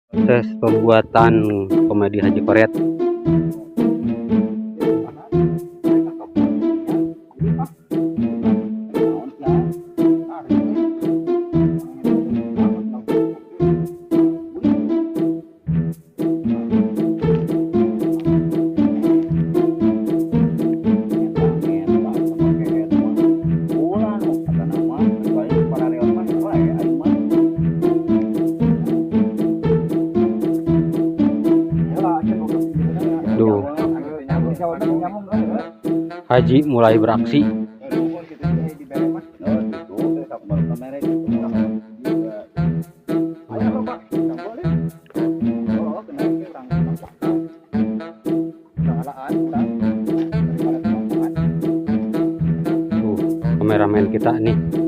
Proses pembuatan komedi Haji Koret. Duh, Haji mulai beraksi. Tuh, kameramen kita nih.